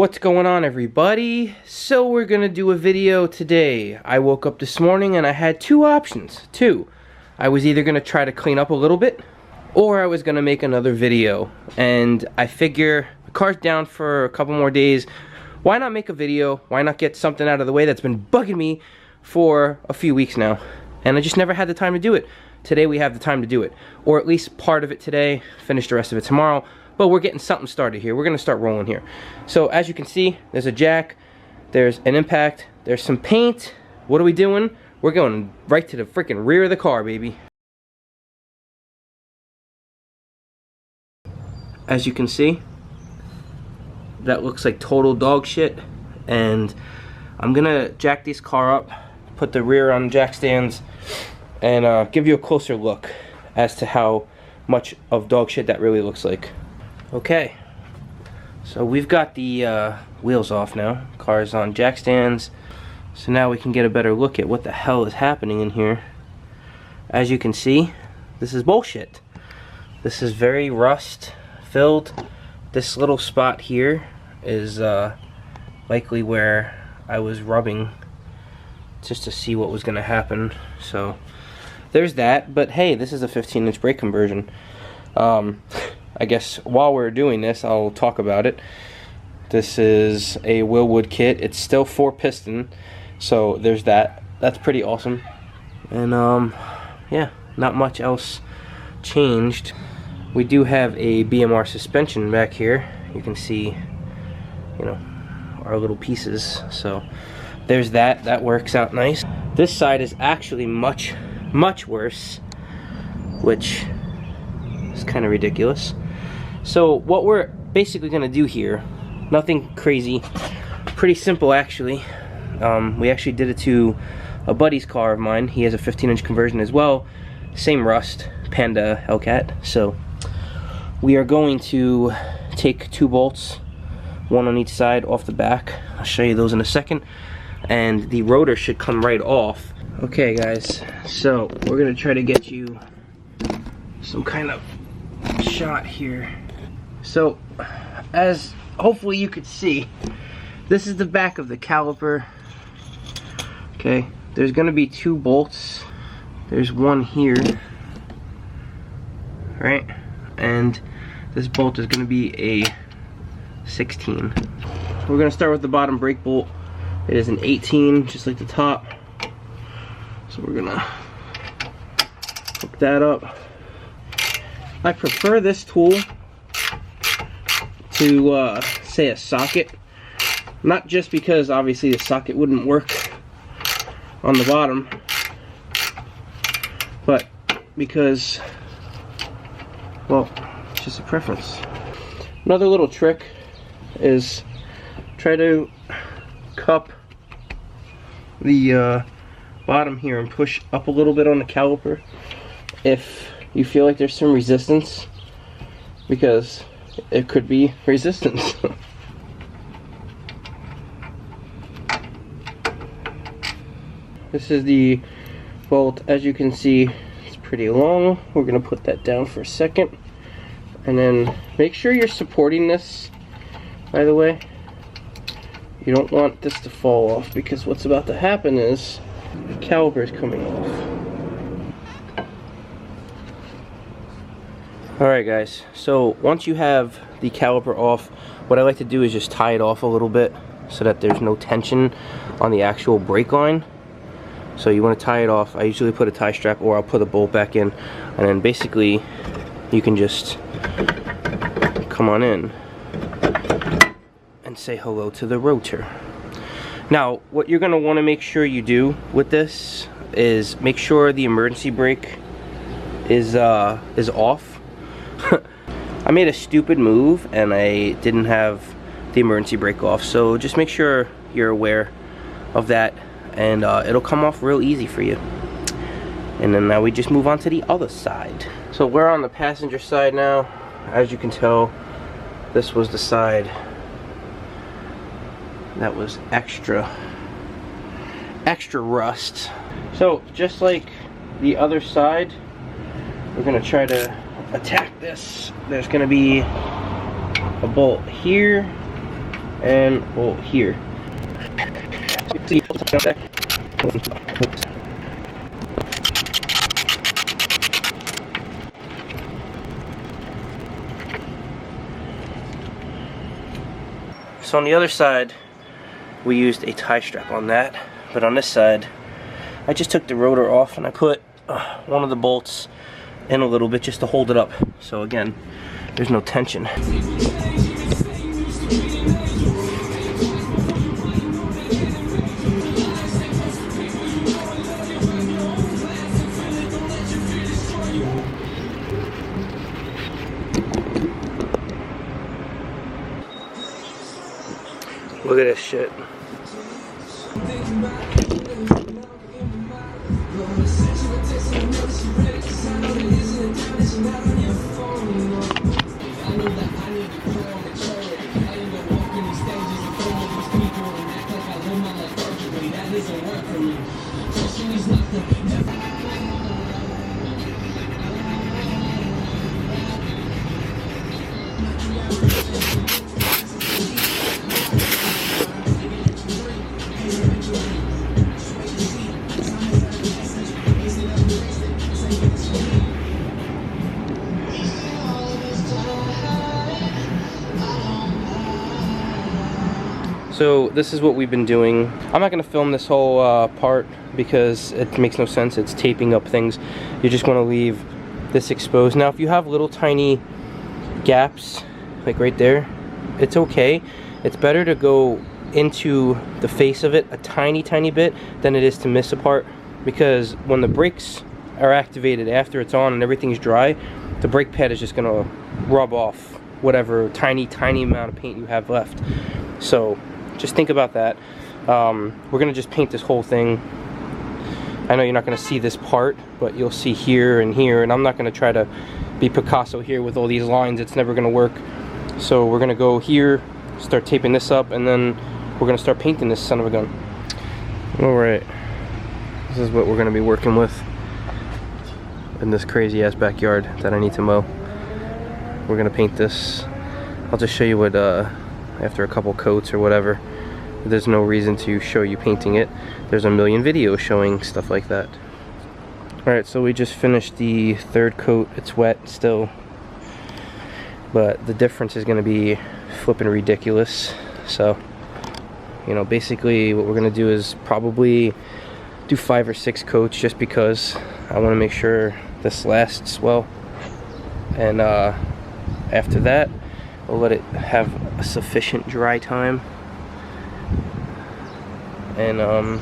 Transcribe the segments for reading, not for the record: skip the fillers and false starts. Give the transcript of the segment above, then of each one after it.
What's going on, everybody? So we're gonna do a video today. I woke up this morning and I had two options. I was either gonna try to clean up a little bit, or I was gonna make another video. And I figure the car's down for a couple more days. Why not make a video? Why not get something out of the way that's been bugging me for a few weeks now? And I just never had the time to do it. Today we have the time to do it. Or at least part of it today, finish the rest of it tomorrow. But we're getting something started here. We're gonna start rolling here. So as you can see, there's a jack, there's an impact, there's some paint. What are we doing? We're going right to the freaking rear of the car, baby. As you can see, that looks like total dog shit. And I'm gonna jack this car up, put the rear on jack stands, and give you a closer look as to how much of dog shit that really looks like. Okay, so we've got the wheels off now. Car's on jack stands. So now we can get a better look at what the hell is happening in here. As you can see, this is bullshit. This is very rust filled. This little spot here is likely where I was rubbing just to see what was gonna happen. So there's that, but hey, this is a 15-inch brake conversion. I guess while we're doing this, I'll talk about it. This is a Wilwood kit. It's still 4-piston, so there's that. That's pretty awesome. And yeah, not much else changed. We do have a BMR suspension back here. You can see, you know, our little pieces. So there's that. That works out nice. This side is actually much worse, which is kind of ridiculous. So what we're basically gonna do here, nothing crazy, pretty simple actually. We actually did it to a buddy's car of mine. He has a 15-inch conversion as well, same rust, Panda Hellcat. So we are going to take 2 bolts, one on each side off the back. I'll show you those in a second, and the rotor should come right off. Okay guys, so we're gonna try to get you some kind of shot here. So as hopefully you could see, this is the back of the caliper. Okay, there's gonna be 2 bolts. There's one here, right? And this bolt is gonna be a 16. We're gonna start with the bottom brake bolt. It is an 18, just like the top. So we're gonna hook that up. I prefer this tool to say a socket, not just because obviously the socket wouldn't work on the bottom, but because, well, it's just a preference. Another little trick is try to cup the bottom here and push up a little bit on the caliper if you feel like there's some resistance, because it could be resistance. This is the bolt. As you can see, it's pretty long. We're gonna put that down for a second, and then make sure you're supporting this, by the way. You don't want this to fall off, because what's about to happen is the caliper is coming off. Alright guys, so once you have the caliper off, what I like to do is just tie it off a little bit so that there's no tension on the actual brake line. So you want to tie it off. I usually put a tie strap, or I'll put a bolt back in, and then basically you can just come on in and say hello to the rotor. Now what you're going to want to make sure you do with this is make sure the emergency brake is off. I made a stupid move and I didn't have the emergency brake off, so just make sure you're aware of that, and it'll come off real easy for you. And then now we just move on to the other side. So we're on the passenger side now. As you can tell, this was the side that was extra rust. So just like the other side, we're gonna try to attack this. There's gonna be a bolt here and well here. So on the other side, we used a tie strap on that, but on this side, I just took the rotor off and I put one of the bolts in a little bit just to hold it up. So again, there's no tension. Look at this shit. So this is what we've been doing. I'm not going to film this whole part because it makes no sense. It's taping up things. You just want to leave this exposed. Now if you have little tiny gaps, like right there, it's okay. It's better to go into the face of it a tiny bit than it is to miss a part, because when the brakes are activated after it's on and everything's dry, the brake pad is just going to rub off whatever tiny amount of paint you have left. So just think about that. We're gonna just paint this whole thing. I know you're not gonna see this part, but you'll see here and here, and I'm not gonna try to be Picasso here with all these lines. It's never gonna work. So we're gonna go here, start taping this up, and then we're gonna start painting this son of a gun. Alright, this is what we're gonna be working with in this crazy ass backyard that I need to mow. We're gonna paint this. I'll just show you what after a couple coats or whatever. There's no reason to show you painting it. There's a million videos showing stuff like that. Alright, so we just finished the third coat. It's wet still, but the difference is going to be flipping ridiculous. So, you know, basically what we're going to do is probably do 5 or 6 coats, just because I want to make sure this lasts well. And after that, we'll let it have a sufficient dry time, and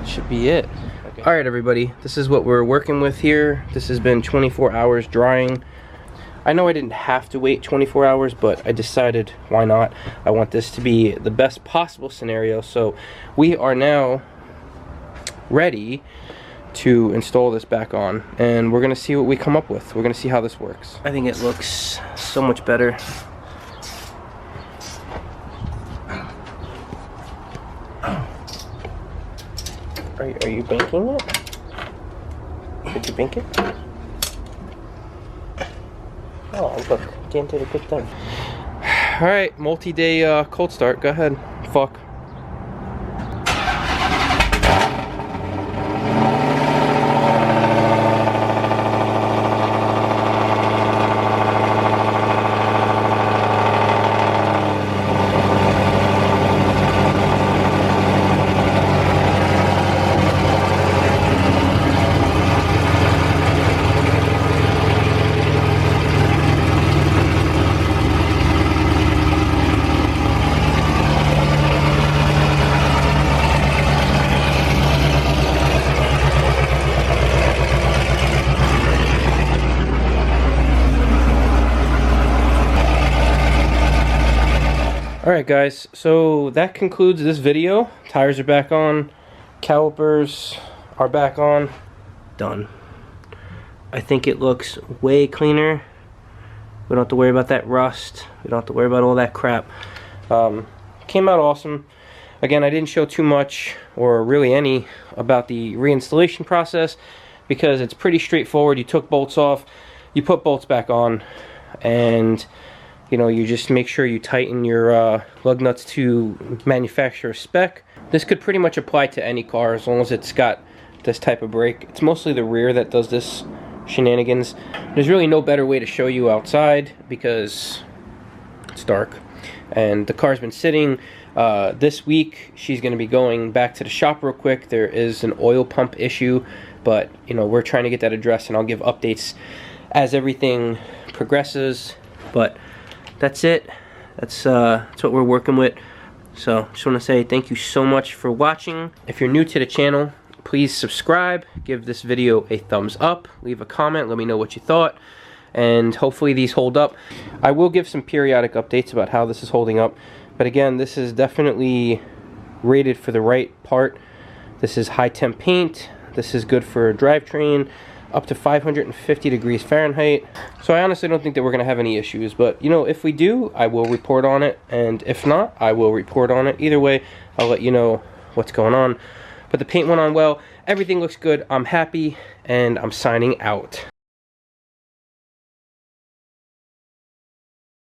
should be it. Okay. Alright everybody, this is what we're working with here. This has been 24 hours drying. I know I didn't have to wait 24 hours, but I decided why not. I want this to be the best possible scenario. So we are now ready to install this back on, and we're gonna see what we come up with. We're gonna see how this works. I think it looks so much better. Are you banking it? Did you bank it? Oh look, Dan did a good thing. Alright, multi-day cold start, go ahead. Fuck. Alright guys, so that concludes this video. Tires are back on, calipers are back on, done. I think it looks way cleaner. We don't have to worry about that rust. We don't have to worry about all that crap. Came out awesome. Again, I didn't show too much, or really any, about the reinstallation process, because it's pretty straightforward. You took bolts off, you put bolts back on, and you know, you just make sure you tighten your lug nuts to manufacturer spec. This could pretty much apply to any car as long as it's got this type of brake. It's mostly the rear that does this shenanigans. There's really no better way to show you outside because it's dark and the car's been sitting. This week she's going to be going back to the shop real quick. There is an oil pump issue, but you know, we're trying to get that addressed, and I'll give updates as everything progresses. But that's it. That's what we're working with. So just want to say thank you so much for watching. If you're new to the channel, please subscribe, give this video a thumbs up, leave a comment, let me know what you thought, and hopefully these hold up. I will give some periodic updates about how this is holding up, but again, this is definitely rated for the right part. This is high temp paint. This is good for a drivetrain, up to 550 degrees Fahrenheit. So I honestly don't think that we're gonna have any issues, but you know, if we do, I will report on it, and if not, I will report on it. Either way, I'll let you know what's going on. But the paint went on well, everything looks good, I'm happy, and I'm signing out.